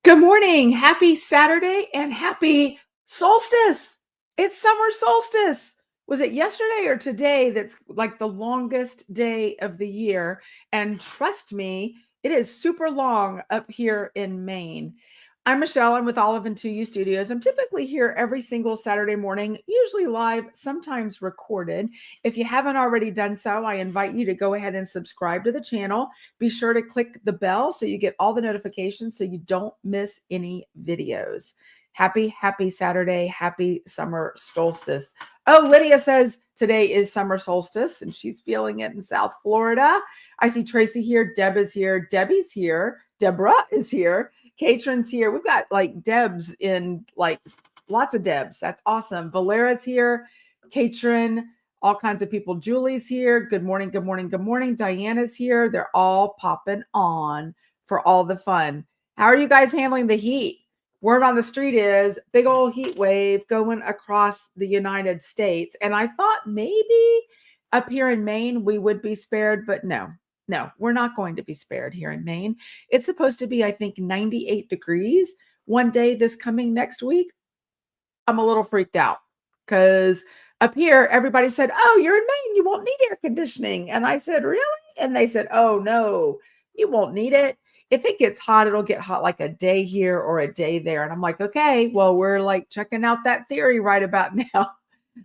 Good morning. Happy Saturday and happy solstice. It's summer solstice. Was it yesterday or today that's like the longest day of the year? And trust me, it is super long up here in Maine. I'm Michelle. I'm with Olive and 2U Studios. I'm typically here every single Saturday morning, usually live, sometimes recorded. If you haven't already done so, I invite you to go ahead and subscribe to the channel. Be sure to click the bell so you get all the notifications so you don't miss any videos. Happy Saturday. Happy summer solstice. Oh, Lydia says today is summer solstice and she's feeling it in South Florida. I see Tracy here. Deb is here. Debbie's here. Deborah is here. Katrin's here. We've got like Debs in like lots of Debs. That's awesome. Valera's here. Katrin, all kinds of people. Julie's here. Good morning. Good morning. Good morning. Diana's here. They're all popping on for all the fun. How are you guys handling the heat? Word on the street is big old heat wave going across the United States. And I thought maybe up here in Maine we would be spared, but no, we're not going to be spared here in Maine. It's supposed to be, I think, 98 degrees one day this coming next week. I'm a little freaked out because up here, everybody said, oh, you're in Maine, you won't need air conditioning. And I said, really? And they said, oh, no, you won't need it. If it gets hot, it'll get hot like a day here or a day there. And I'm like, okay, well, we're like checking out that theory right about now.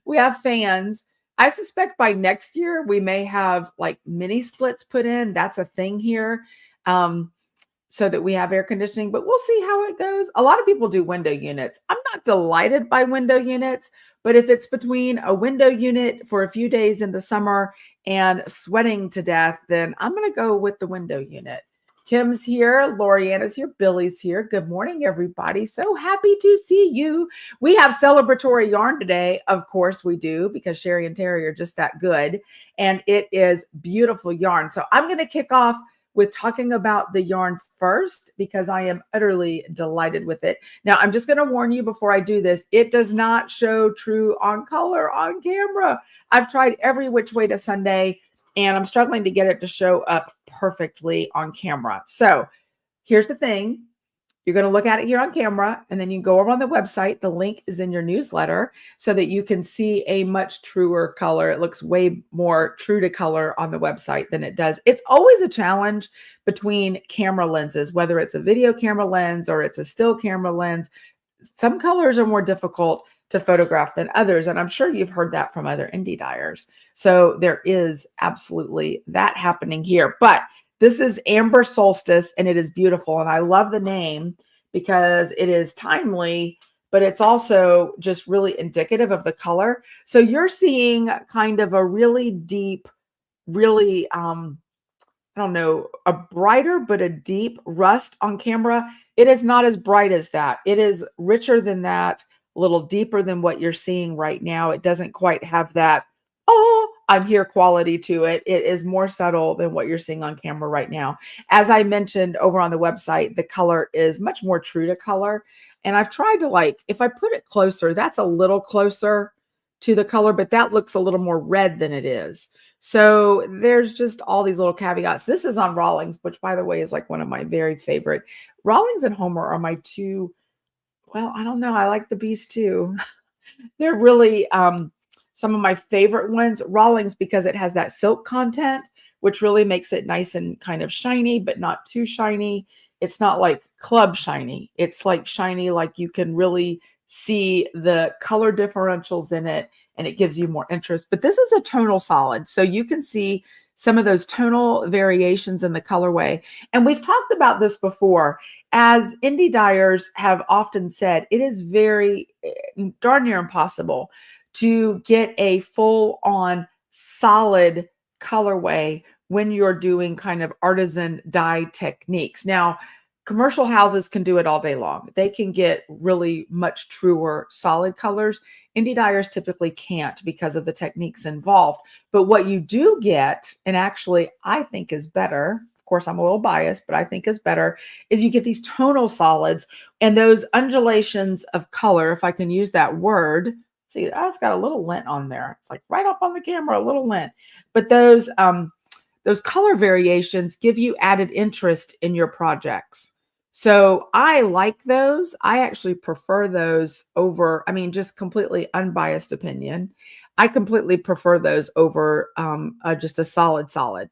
We have fans. I suspect by next year, we may have like mini splits put in. That's a thing here. So that we have air conditioning, but we'll see how it goes. A lot of people do window units. I'm not delighted by window units, but if it's between a window unit for a few days in the summer and sweating to death, then I'm going to go with the window unit. Kim's here. Loriana's here. Billy's here. Good morning, everybody. So happy to see you. We have celebratory yarn today. Of course we do, because Sherry and Terry are just that good. And it is beautiful yarn. So I'm going to kick off with talking about the yarn first because I am utterly delighted with it. Now, I'm just going to warn you before I do this, it does not show true on color on camera. I've tried every which way to Sunday and I'm struggling to get it to show up perfectly on camera. So here's the thing. You're going to look at it here on camera and then you go over on the website. The link is in your newsletter so that you can see a much truer color. It looks way more true to color on the website than it does. It's always a challenge between camera lenses, whether it's a video camera lens or it's a still camera lens. Some colors are more difficult to photograph than others. And I'm sure you've heard that from other indie dyers. So there is absolutely that happening here. But this is Amber Solstice, and it is beautiful. And I love the name because it is timely, but it's also just really indicative of the color. So you're seeing kind of a really deep, really, I don't know, a brighter, but a deep rust on camera. It is not as bright as that. It is richer than that, a little deeper than what you're seeing right now. It doesn't quite have that, oh, I'm here quality to it. It is more subtle than what you're seeing on camera right now. As I mentioned over on the website, the color is much more true to color. And I've tried to like, if I put it closer, that's a little closer to the color, but that looks a little more red than it is. So there's just all these little caveats. This is on Rawlings, which by the way, is like one of my very favorite. Rawlings and Homer are my two, well, I don't know. I like the Beast too. They're really, some of my favorite ones. Rawlings because it has that silk content, which really makes it nice and kind of shiny, but not too shiny. It's not like club shiny. It's like shiny, like you can really see the color differentials in it and it gives you more interest. But this is a tonal solid. So you can see some of those tonal variations in the colorway. And we've talked about this before. As indie dyers have often said, it is very darn near impossible to get a full-on solid colorway when you're doing kind of artisan dye techniques. Now, commercial houses can do it all day long. They can get really much truer solid colors. Indie dyers typically can't because of the techniques involved. But what you do get, and actually I think is better, of course I'm a little biased, but I think is better, is you get these tonal solids and those undulations of color, if I can use that word. See, it's got a little lint on there. It's like right up on the camera, a little lint. But those color variations give you added interest in your projects. So I like those. I actually prefer those over, I mean, just completely unbiased opinion. I completely prefer those over just a solid.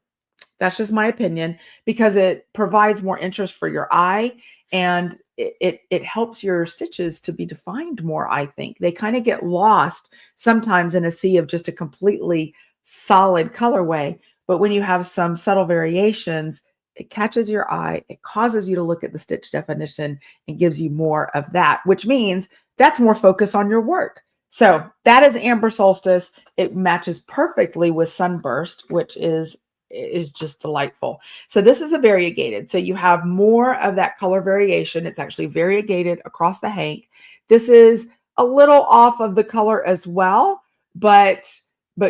That's just my opinion because it provides more interest for your eye and it helps your stitches to be defined more, I think. They kind of get lost sometimes in a sea of just a completely solid colorway, but when you have some subtle variations, it catches your eye, it causes you to look at the stitch definition and gives you more of that, which means that's more focus on your work. So that is Amber Solstice. It matches perfectly with Sunburst, which is just delightful. So this is a variegated. So you have more of that color variation. It's actually variegated across the hank. This is a little off of the color as well, but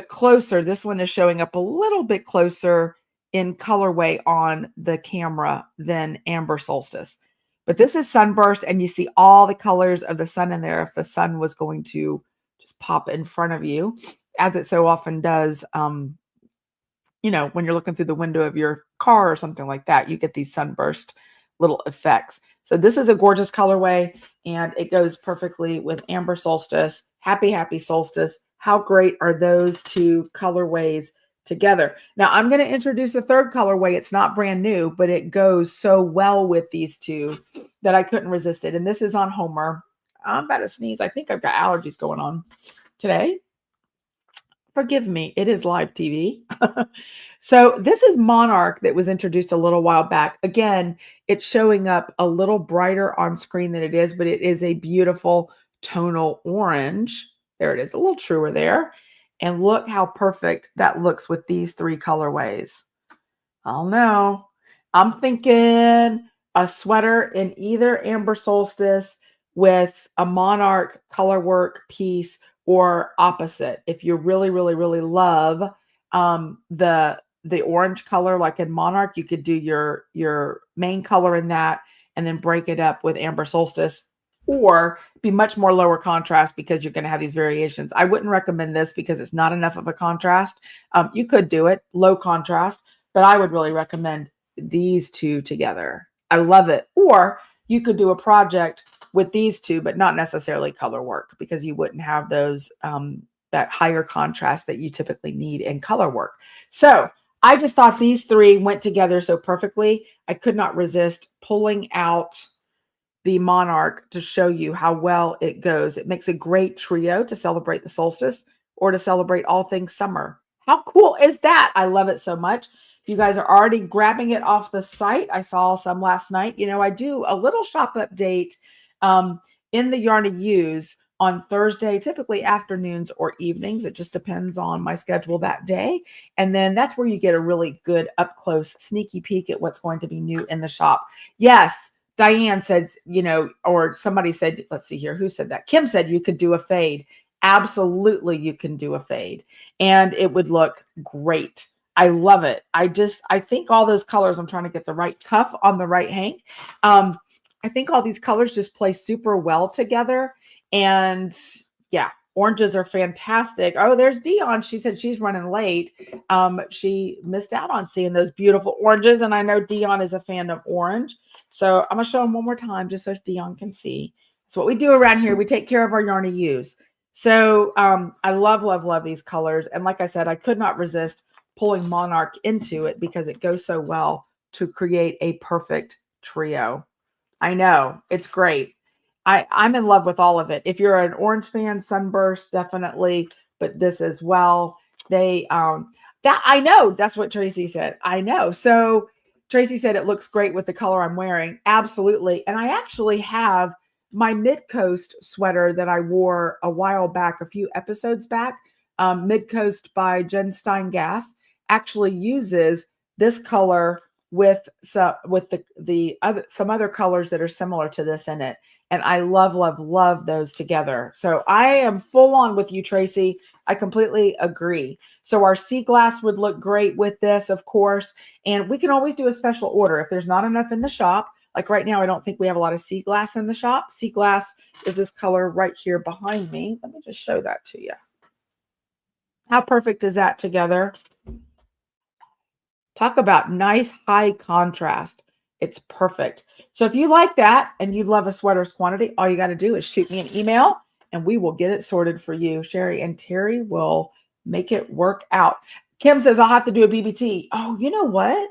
closer. This one is showing up a little bit closer in colorway on the camera than Amber Solstice. But this is Sunburst, and you see all the colors of the sun in there if the sun was going to just pop in front of you, as it so often does. When you're looking through the window of your car or something like that, you get these sunburst little effects. So this is a gorgeous colorway, and it goes perfectly with Amber Solstice. Happy solstice. How great are those two colorways together? Now I'm going to introduce a third colorway. It's not brand new, but it goes so well with these two that I couldn't resist it. And this is on Homer. I'm about to sneeze. I think I've got allergies going on today. Forgive me, it is live TV. So this is Monarch that was introduced a little while back. Again, it's showing up a little brighter on screen than it is, but it is a beautiful tonal orange. There it is, a little truer there. And look how perfect that looks with these three colorways. I don't know. I'm thinking a sweater in either Amber Solstice with a Monarch color work piece, or opposite. If you really love the orange color, like in Monarch, you could do your main color in that and then break it up with Amber Solstice, or be much more lower contrast because you're going to have these variations. I wouldn't recommend this because it's not enough of a contrast. You could do it low contrast, but I would really recommend these two together. I love it. Or you could do a project with these two, but not necessarily color work, because you wouldn't have those that higher contrast that you typically need in color work. So I just thought these three went together so perfectly. I could not resist pulling out the Monarch to show you how well it goes. It makes a great trio to celebrate the solstice or to celebrate all things summer. How cool is that? I love it so much. You guys are already grabbing it off the site. I saw some last night. I do a little shop update in the Yarny Use on Thursday, typically afternoons or evenings. It just depends on my schedule that day. And then that's where you get a really good up close sneaky peek at what's going to be new in the shop. Yes, Diane said, or somebody said, let's see here, who said that? Kim said you could do a fade. Absolutely, you can do a fade, and it would look great. I love it. I think all those colors, I'm trying to get the right cuff on the right hank. I think all these colors just play super well together. And yeah, oranges are fantastic. Oh, there's Dion. She said she's running late. She missed out on seeing those beautiful oranges. And I know Dion is a fan of orange. So I'm going to show them one more time just so Dion can see. That's what we do around here. We take care of our Yarny Use. So I love these colors. And like I said, I could not resist pulling Monarch into it because it goes so well to create a perfect trio. I know, it's great. I'm in love with all of it. If you're an orange fan, Sunburst, definitely, but this as well. They that I know, that's what Tracy said. I know. So Tracy said it looks great with the color I'm wearing. Absolutely. And I actually have my Mid-Coast sweater that I wore a while back, a few episodes back. Mid-Coast by Jen Stein Gass actually uses this color with some some other colors that are similar to this in it. And I love those together. So I am full on with you, Tracy. I completely agree. So our sea glass would look great with this, of course. And we can always do a special order if there's not enough in the shop. Like right now, I don't think we have a lot of sea glass in the shop. Sea glass is this color right here behind me. Let me just show that to you. How perfect is that together? Talk about nice high contrast. It's perfect. So if you like that and you'd love a sweater's quantity, all you got to do is shoot me an email and we will get it sorted for you. Sherry and Terry will make it work out. Kim says, I'll have to do a BBT. Oh, you know what?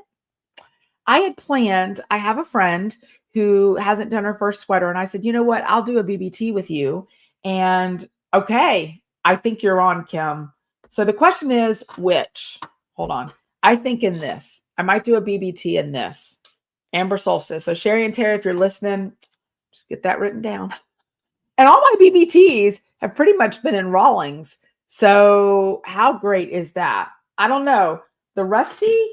I had planned, I have a friend who hasn't done her first sweater. And I said, you know what? I'll do a BBT with you. And okay, I think you're on, Kim. So the question is, which? Hold on. I think in this. I might do a BBT in this. Amber Solstice. So Sherry and Terry, if you're listening, just get that written down. And all my BBTs have pretty much been in Rawlings. So how great is that? I don't know. The Rusty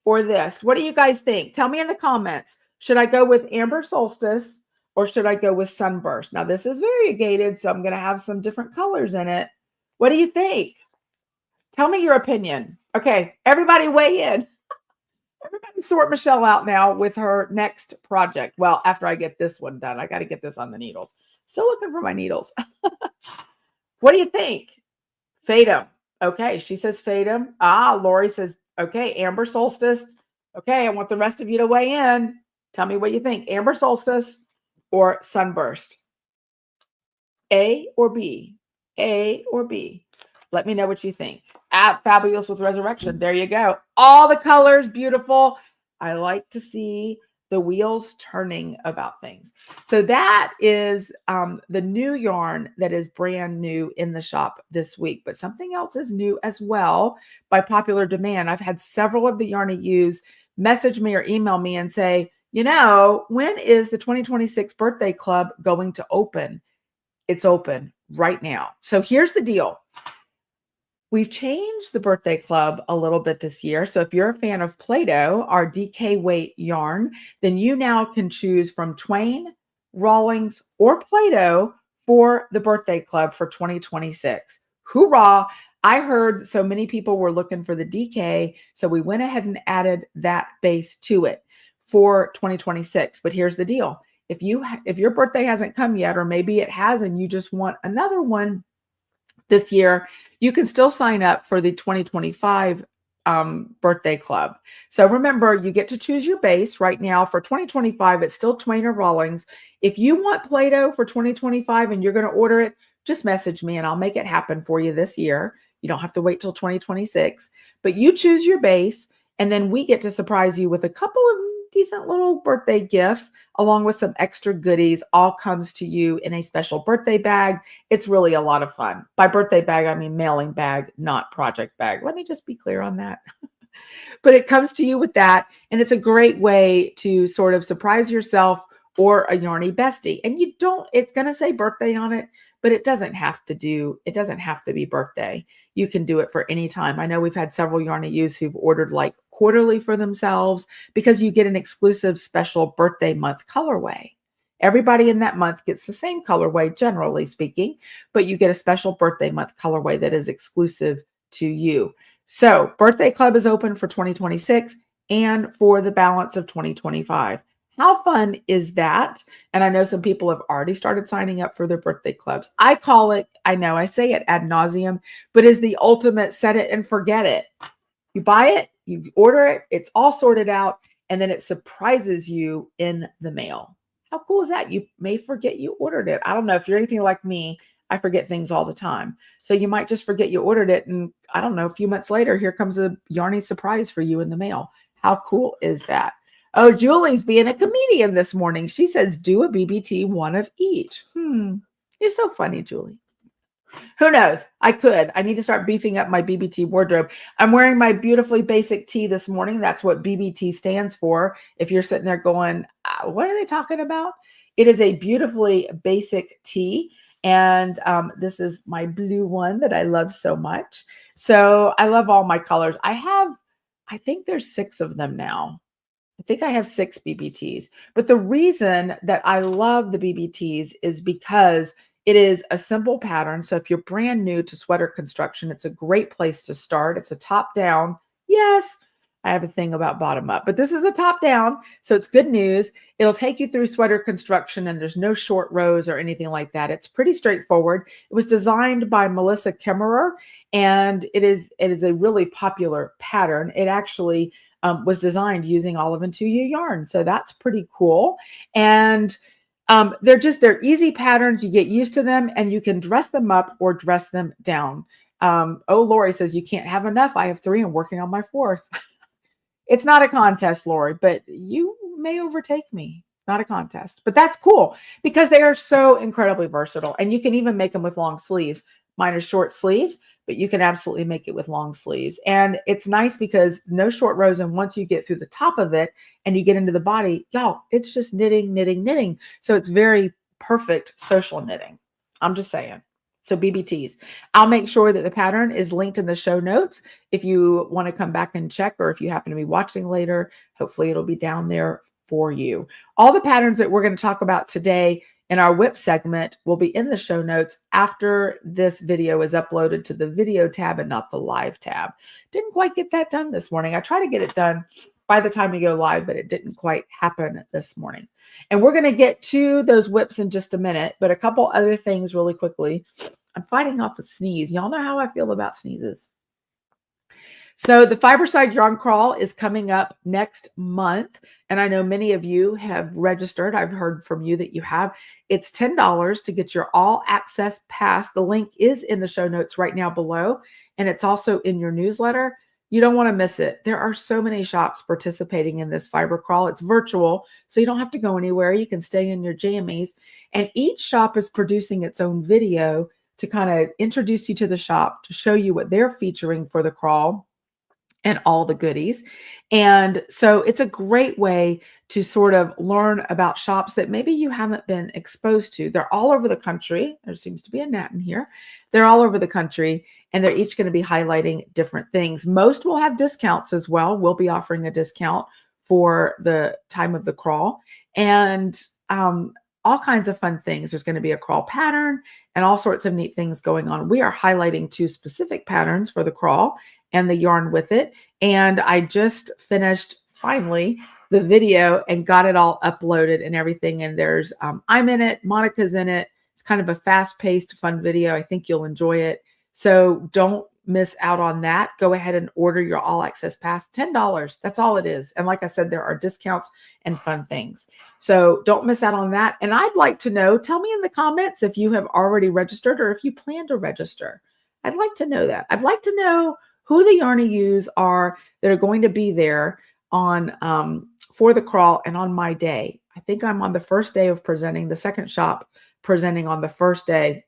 or this? What do you guys think? Tell me in the comments. Should I go with Amber Solstice or should I go with Sunburst? Now, this is variegated, so I'm going to have some different colors in it. What do you think? Tell me your opinion. Okay, everybody weigh in. Everybody sort Michelle out now with her next project. Well, after I get this one done, I got to get this on the needles. Still looking for my needles. What do you think? Fatum. Okay, she says Fatum. Lori says, okay, Amber Solstice. Okay, I want the rest of you to weigh in. Tell me what you think. Amber Solstice or Sunburst? A or B? A or B? Let me know what you think. Fabulous with Resurrection. There you go. All the colors, beautiful. I like to see the wheels turning about things. So that is the new yarn that is brand new in the shop this week. But something else is new as well by popular demand. I've had several of the Yarny U's message me or email me and say, you know, when is the 2026 birthday club going to open? It's open right now. So here's the deal. We've changed the birthday club a little bit this year. So if you're a fan of Play-Doh, our DK weight yarn, then you now can choose from Twain, Rawlings, or Play-Doh for the birthday club for 2026. Hoorah! I heard so many people were looking for the DK, so we went ahead and added that base to it for 2026. But here's the deal. If your birthday hasn't come yet, or maybe it has and you just want another one this year, you can still sign up for the 2025 birthday club. So remember, you get to choose your base. Right now for 2025, it's still Twain or Rawlings. If you want Play-Doh for 2025 and you're going to order it, just message me and I'll make it happen for you this year. You don't have to wait till 2026, but you choose your base and then we get to surprise you with a couple of decent little birthday gifts along with some extra goodies. All comes to you in a special birthday bag. It's really a lot of fun. By birthday bag, I mean mailing bag, not project bag. Let me just be clear on that. But it comes to you with that. And it's a great way to sort of surprise yourself or a Yarny bestie. And it's going to say birthday on it, but it doesn't have to be birthday. You can do it for any time. I know we've had several Yarny U's who've ordered like quarterly for themselves because you get an exclusive special birthday month colorway. Everybody in that month gets the same colorway, generally speaking, but you get a special birthday month colorway that is exclusive to you. So birthday club is open for 2026 and for the balance of 2025. How fun is that? And I know some people have already started signing up for their birthday clubs. I call it, I know I say it ad nauseum, but is the ultimate set it and forget it. You buy it, you order it, it's all sorted out, and then it surprises you in the mail. How cool is that? You may forget you ordered it. I don't know if you're anything like me. I forget things all the time. So you might just forget you ordered it. And I don't know, a few months later, here comes a Yarny surprise for you in the mail. How cool is that? Oh, Julie's being a comedian this morning. She says, do a BBT, one of each. You're so funny, Julie. Who knows? I could. I need to start beefing up my BBT wardrobe. I'm wearing my beautifully basic tee this morning. That's what BBT stands for. If you're sitting there going, what are they talking about? It is a beautifully basic tee. And this is my blue one that I love so much. So I love all my colors. I think there's 6 of them now. I think I have 6 BBTs. But the reason that I love the BBTs is because it is a simple pattern. So if you're brand new to sweater construction, it's a great place to start. It's a top down. Yes, I have a thing about bottom up, but this is a top down. So it's good news. It'll take you through sweater construction and there's no short rows or anything like that. It's pretty straightforward. It was designed by Melissa Kimmerer and it is a really popular pattern. It actually was designed using olive and 2U yarn. So that's pretty cool. And they're easy patterns. You get used to them and you can dress them up or dress them down. Lori says, you can't have enough. I have 3 and working on my 4th. It's not a contest, Lori, but you may overtake me. Not a contest, but that's cool because they are so incredibly versatile, and you can even make them with long sleeves. Mine are short sleeves, but you can absolutely make it with long sleeves. And it's nice because no short rows. And once you get through the top of it and you get into the body, y'all, it's just knitting, knitting, knitting. So it's very perfect social knitting. I'm just saying. So BBTs. I'll make sure that the pattern is linked in the show notes. If you want to come back and check, or if you happen to be watching later, hopefully it'll be down there for you. All the patterns that we're going to talk about today in our whip segment will be in the show notes after this video is uploaded to the video tab and not the live tab. Didn't quite get that done this morning. I try to get it done by the time we go live, but it didn't quite happen this morning. And we're going to get to those whips in just a minute, but a couple other things really quickly. I'm fighting off a sneeze. Y'all know how I feel about sneezes. So the Fiberside Yarn Crawl is coming up next month. And I know many of you have registered. I've heard from you that you have. It's $10 to get your all access pass. The link is in the show notes right now below. And it's also in your newsletter. You don't want to miss it. There are so many shops participating in this fiber crawl. It's virtual, so you don't have to go anywhere. You can stay in your jammies. And each shop is producing its own video to kind of introduce you to the shop, to show you what they're featuring for the crawl and all the goodies. And so it's a great way to sort of learn about shops that maybe you haven't been exposed to. They're all over the country. There seems to be a gnat in here. They're all over the country, and they're each going to be highlighting different things. Most will have discounts as well. We'll be offering a discount for the time of the crawl, and all kinds of fun things. There's going to be a crawl pattern and all sorts of neat things going on. We are highlighting 2 specific patterns for the crawl and the yarn with it. And I just finished finally the video and got it all uploaded and everything. And there's, I'm in it, Monica's in it. It's kind of a fast-paced, fun video. I think you'll enjoy it. So don't miss out on that. Go ahead and order your all access pass, $10. That's all it is. And like I said, there are discounts and fun things. So don't miss out on that. And I'd like to know, tell me in the comments if you have already registered or if you plan to register. I'd like to know that. I'd like to know who the Yarny U's are that are going to be there on for the crawl and on my day. I think I'm on the first day of presenting, the second shop presenting on the first day.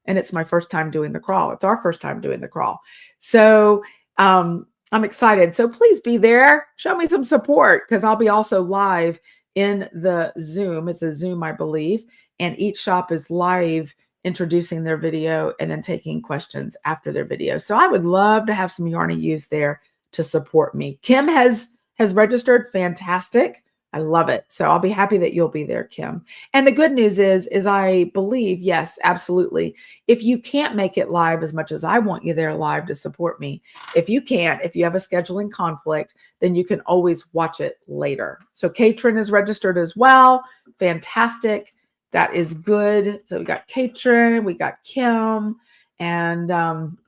And it's my first time doing the crawl. It's our first time doing the crawl. So I'm excited. So please be there. Show me some support because I'll be also live in the Zoom. It's a Zoom, I believe. And each shop is live introducing their video and then taking questions after their video. So I would love to have some Yarny U's there to support me. Kim has registered. Fantastic. I love it. So I'll be happy that you'll be there, Kim. And the good news is I believe, yes, absolutely. If you can't make it live as much as I want you there live to support me, if you can't, if you have a scheduling conflict, then you can always watch it later. So Katrin is registered as well. Fantastic. That is good. So we got Katrin, we got Kim, and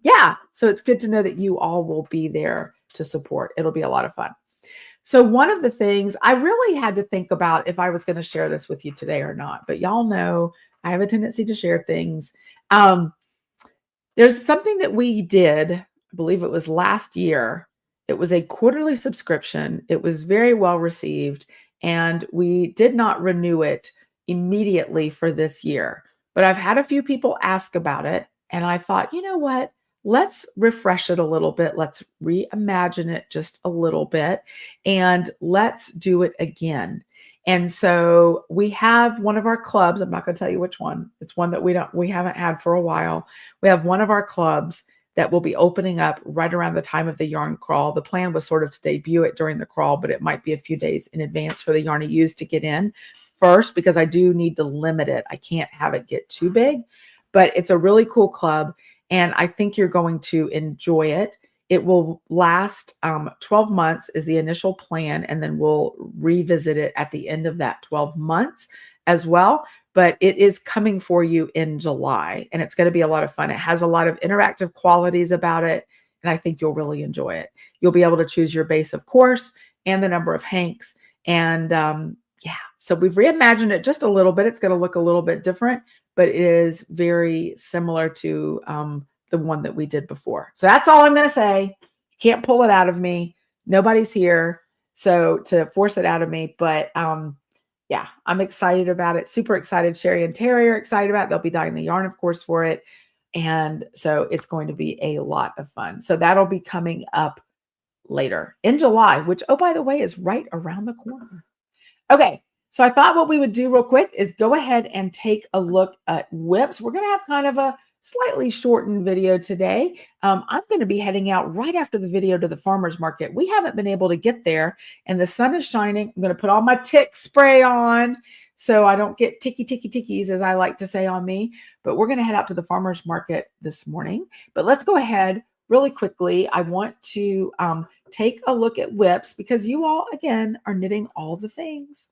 yeah, so it's good to know that you all will be there to support. It'll be a lot of fun. So one of the things I really had to think about if I was going to share this with you today or not, but y'all know I have a tendency to share things. There's something that we did, I believe it was last year. It was a quarterly subscription. It was very well received, and we did not renew it immediately for this year. But I've had a few people ask about it, and I thought, you know what? Let's refresh it a little bit. Let's reimagine it just a little bit, and let's do it again. And so we have one of our clubs. I'm not going to tell you which one. It's one that we haven't had for a while. We have one of our clubs that will be opening up right around the time of the yarn crawl. The plan was sort of to debut it during the crawl, but it might be a few days in advance for the Yarny U's to get in first, because I do need to limit it. I can't have it get too big, but it's a really cool club. And I think you're going to enjoy it. It will last 12 months is the initial plan, and then we'll revisit it at the end of that 12 months as well. But it is coming for you in July, and it's going to be a lot of fun. It has a lot of interactive qualities about it. and I think you'll really enjoy it. You'll be able to choose your base, of course, and the number of hanks. And yeah, so we've reimagined it just a little bit. It's going to look a little bit different, but it is very similar to the one that we did before. So that's all I'm going to say. You can't pull it out of me. Nobody's here, so to force it out of me. But yeah, I'm excited about it. Super excited. Sherry and Terry are excited about it. They'll be dyeing the yarn, of course, for it. And so it's going to be a lot of fun. So that'll be coming up later in July, which, oh, by the way, is right around the corner. Okay, so I thought what we would do real quick is go ahead and take a look at whips. We're going to have kind of a slightly shortened video today. I'm going to be heading out right after the video to the farmer's market. We haven't been able to get there, and the sun is shining. I'm going to put all my tick spray on so I don't get tickies, as I like to say, on me. But we're going to head out to the farmer's market this morning. But let's go ahead really quickly. I want to take a look at whips because you all, again, are knitting all the things.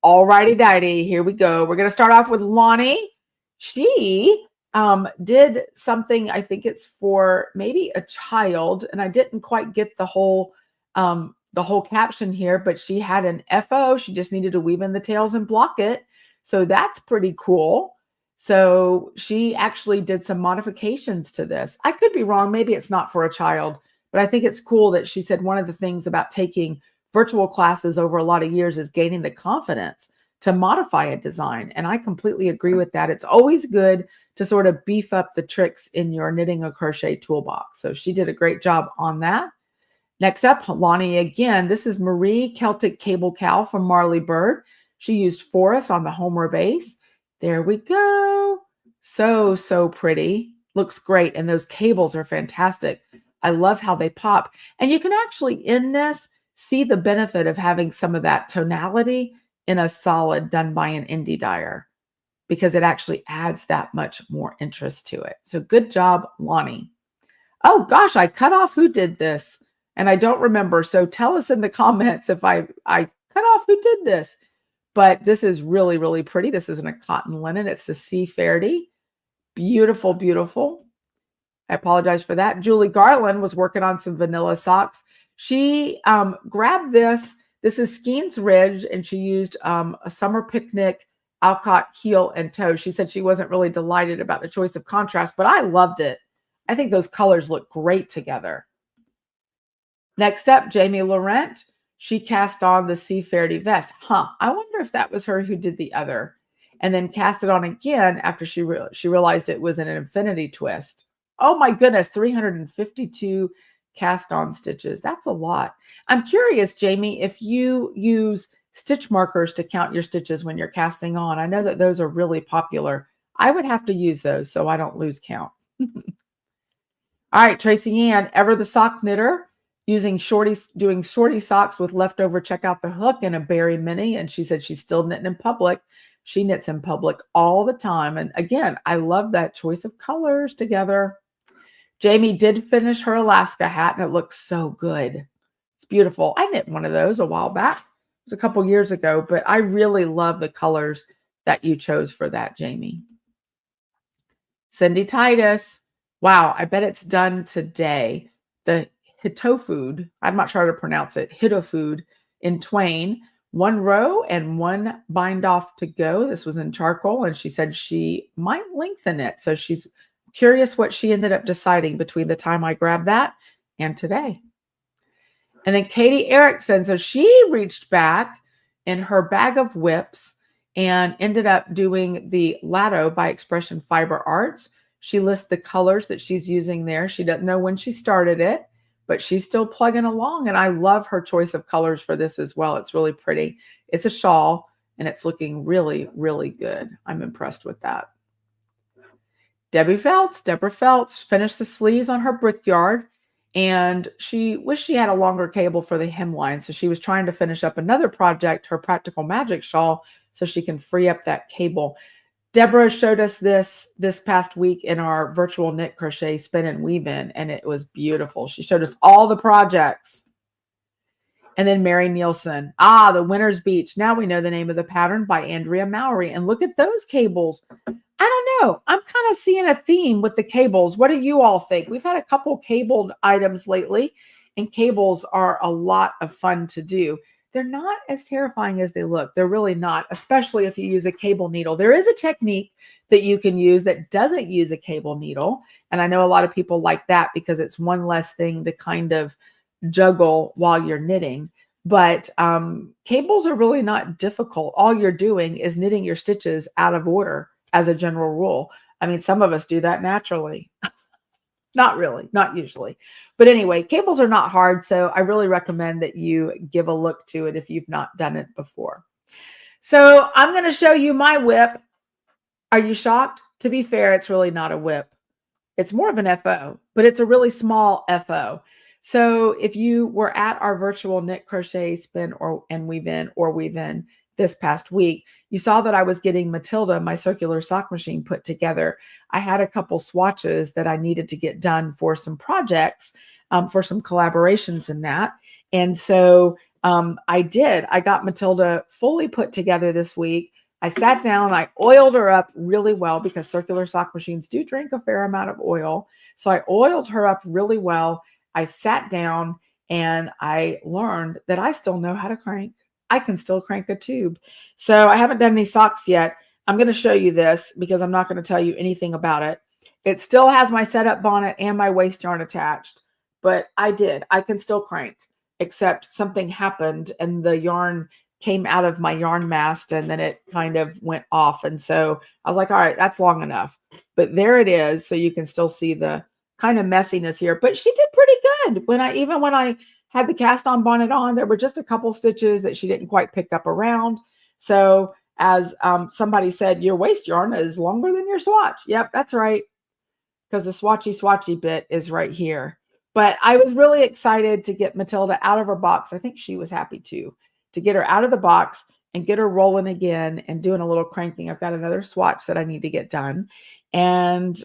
Alrighty, dighty, here we go. We're going to start off with Lonnie. She did something, I think it's for maybe a child, and I didn't quite get the whole caption here, but she had an FO. She just needed to weave in the tails and block it. So that's pretty cool. So she actually did some modifications to this. I could be wrong. Maybe it's not for a child, but I think it's cool that she said one of the things about taking virtual classes over a lot of years is gaining the confidence to modify a design. And I completely agree with that. It's always good to sort of beef up the tricks in your knitting or crochet toolbox. So she did a great job on that. Next up, Lonnie again. This is Marie Celtic Cable Cowl from Marley Bird. She used Forest on the Homer base. There we go. So, so pretty. Looks great. And those cables are fantastic. I love how they pop. And you can actually, in this, see the benefit of having some of that tonality in a solid done by an indie dyer, because it actually adds that much more interest to it. So good job, Lonnie. Oh gosh, I cut off who did this, and I don't remember. So tell us in the comments if I cut off who did this. But this is really, really pretty. This isn't a cotton linen. It's the C Faerdy. Beautiful, beautiful. I apologize for that. Julie Garland was working on some vanilla socks. She grabbed this. This is Skeens Ridge, and she used a summer picnic Alcott heel and toe. She said she wasn't really delighted about the choice of contrast, but I loved it. I think those colors look great together. Next up, Jamie Laurent. She cast on the C Faerdy vest. I wonder if that was her who did the other. And then cast it on again after she realized it was an infinity twist. Oh my goodness, 352 cast on stitches. That's a lot. I'm curious, Jamie, if you use stitch markers to count your stitches when you're casting on. I know that those are really popular. I would have to use those so I don't lose count. All right, Tracy Ann, Ever the Sock Knitter, doing shorty socks with leftover check out the hook and a berry mini. And she said she's still knitting in public. She knits in public all the time. And again, I love that choice of colors together. Jamie did finish her Alaska hat, and it looks so good. It's beautiful. I knit one of those a while back. It was a couple years ago, but I really love the colors that you chose for that, Jamie. Cindy Titus. Wow, I bet it's done today. The Hitofude, I'm not sure how to pronounce it, Hitofude in twain, 1 row and 1 bind off to go. This was in charcoal, and she said she might lengthen it. So she's curious what she ended up deciding between the time I grabbed that and today. And then Katie Erickson, so she reached back in her bag of whips and ended up doing the Lato by Expression Fiber Arts. She lists the colors that she's using there. She doesn't know when she started it, but she's still plugging along. And I love her choice of colors for this as well. It's really pretty. It's a shawl, and it's looking really, really good. I'm impressed with that. Deborah Feltz finished the sleeves on her Brickyard, and she wished she had a longer cable for the hemline. So she was trying to finish up another project, her Practical Magic shawl, so she can free up that cable. Deborah showed us this past week in our virtual knit crochet spin and weave in, and it was beautiful. She showed us all the projects. And then Mary Nielsen. Ah, the Winter's Beach. Now we know the name of the pattern by Andrea Mowry. And look at those cables. I don't know. I'm kind of seeing a theme with the cables. What do you all think? We've had a couple cabled items lately, and cables are a lot of fun to do. They're not as terrifying as they look. They're really not, especially if you use a cable needle. There is a technique that you can use that doesn't use a cable needle. And I know a lot of people like that because it's one less thing to kind of juggle while you're knitting. But cables are really not difficult. All you're doing is knitting your stitches out of order as a general rule. I mean, some of us do that naturally. Not really, not usually. But anyway, cables are not hard. So I really recommend that you give a look to it if you've not done it before. So I'm going to show you my whip. Are you shocked? To be fair, it's really not a whip. It's more of an FO, but it's a really small FO. So if you were at our virtual knit, crochet, spin, and weave in this past week, you saw that I was getting Matilda, my circular sock machine, put together. I had a couple swatches that I needed to get done for some projects, for some collaborations in that. And so I did. I got Matilda fully put together this week. I sat down, I oiled her up really well because circular sock machines do drink a fair amount of oil. So I oiled her up really well. I sat down and I learned that I still know how to crank. I can still crank a tube. So I haven't done any socks yet. I'm going to show you this because I'm not going to tell you anything about it. It still has my setup bonnet and my waist yarn attached, but I can still crank, except something happened and the yarn came out of my yarn mast and then it kind of went off. And so I was like, all right, that's long enough. But there it is. So you can still see the kind of messiness here, but she did pretty good. When I had the cast on bonnet on, there were just a couple stitches that she didn't quite pick up around. So as somebody said, your waist yarn is longer than your swatch. Yep, that's right. Because the swatchy bit is right here. But I was really excited to get Matilda out of her box. I think she was happy too, to get her out of the box and get her rolling again and doing a little cranking. I've got another swatch that I need to get done. And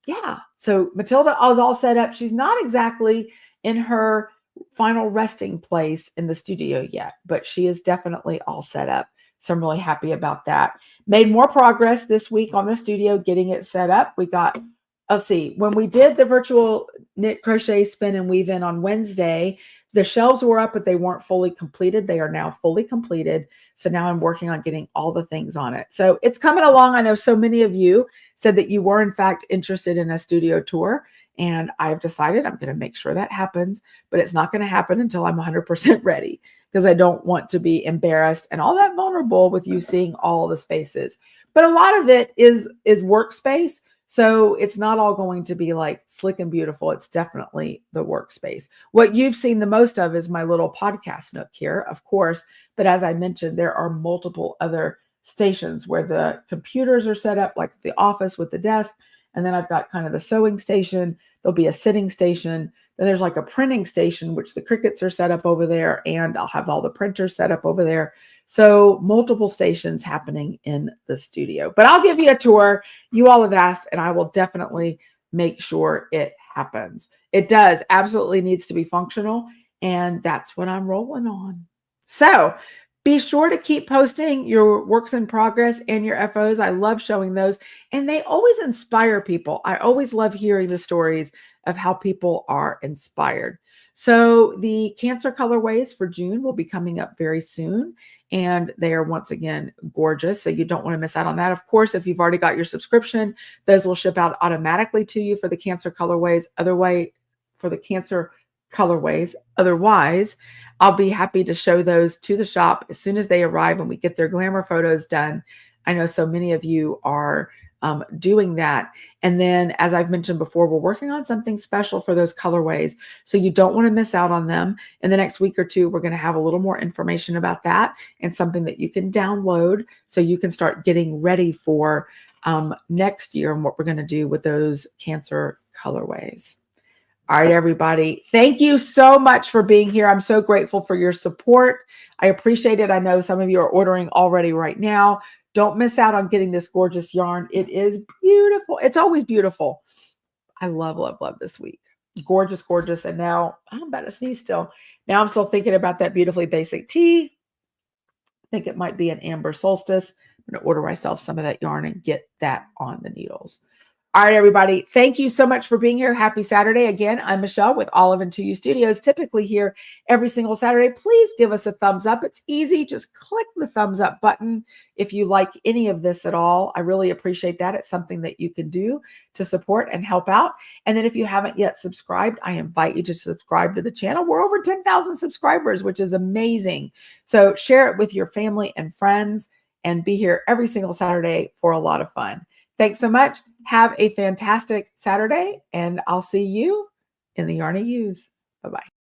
yeah, so Matilda is all set up. She's not exactly in her final resting place in the studio yet, but she is definitely all set up. So I'm really happy about that. Made more progress this week on the studio, getting it set up. We got, let's see, when we did the virtual knit, crochet, spin, and weave in on Wednesday, the shelves were up, but they weren't fully completed. They are now fully completed. So now I'm working on getting all the things on it. So it's coming along. I know so many of you said that you were in fact interested in a studio tour, and I've decided I'm going to make sure that happens, but it's not going to happen until I'm 100% ready because I don't want to be embarrassed and all that vulnerable with you seeing all the spaces. But a lot of it is workspace. So it's not all going to be like slick and beautiful. It's definitely the workspace. What you've seen the most of is my little podcast nook here, of course. But as I mentioned, there are multiple other stations where the computers are set up, like the office with the desk. And then I've got kind of the sewing station. There'll be a sitting station. Then there's like a printing station, which the Cricuts are set up over there. And I'll have all the printers set up over there. So multiple stations happening in the studio. But I'll give you a tour. You all have asked, and I will definitely make sure it happens. It does absolutely needs to be functional. And that's what I'm rolling on. So be sure to keep posting your works in progress and your FOs. I love showing those. And they always inspire people. I always love hearing the stories of how people are inspired. So the Cancer colorways for June will be coming up very soon. And they are once again gorgeous. So you don't want to miss out on that. Of course, if you've already got your subscription, those will ship out automatically to you for the Cancer colorways. For the Cancer colorways. Otherwise, I'll be happy to show those to the shop as soon as they arrive and we get their glamour photos done. I know so many of you are doing that. And then, as I've mentioned before, we're working on something special for those colorways. So you don't want to miss out on them. In the next week or two, we're going to have a little more information about that and something that you can download so you can start getting ready for next year and what we're going to do with those Cancer colorways. All right, everybody. Thank you so much for being here. I'm so grateful for your support. I appreciate it. I know some of you are ordering already right now. Don't miss out on getting this gorgeous yarn. It is beautiful. It's always beautiful. I love, love, love this week. Gorgeous, gorgeous. And now I'm about to sneeze still. Now I'm still thinking about that beautifully basic tee. I think it might be an Amber Solstice. I'm going to order myself some of that yarn and get that on the needles. All right, everybody. Thank you so much for being here. Happy Saturday. Again, I'm Michelle with Olive and 2U Studios, typically here every single Saturday. Please give us a thumbs up. It's easy. Just click the thumbs up button if you like any of this at all. I really appreciate that. It's something that you can do to support and help out. And then if you haven't yet subscribed, I invite you to subscribe to the channel. We're over 10,000 subscribers, which is amazing. So share it with your family and friends and be here every single Saturday for a lot of fun. Thanks so much. Have a fantastic Saturday, and I'll see you in the Yarny Use. Bye-bye.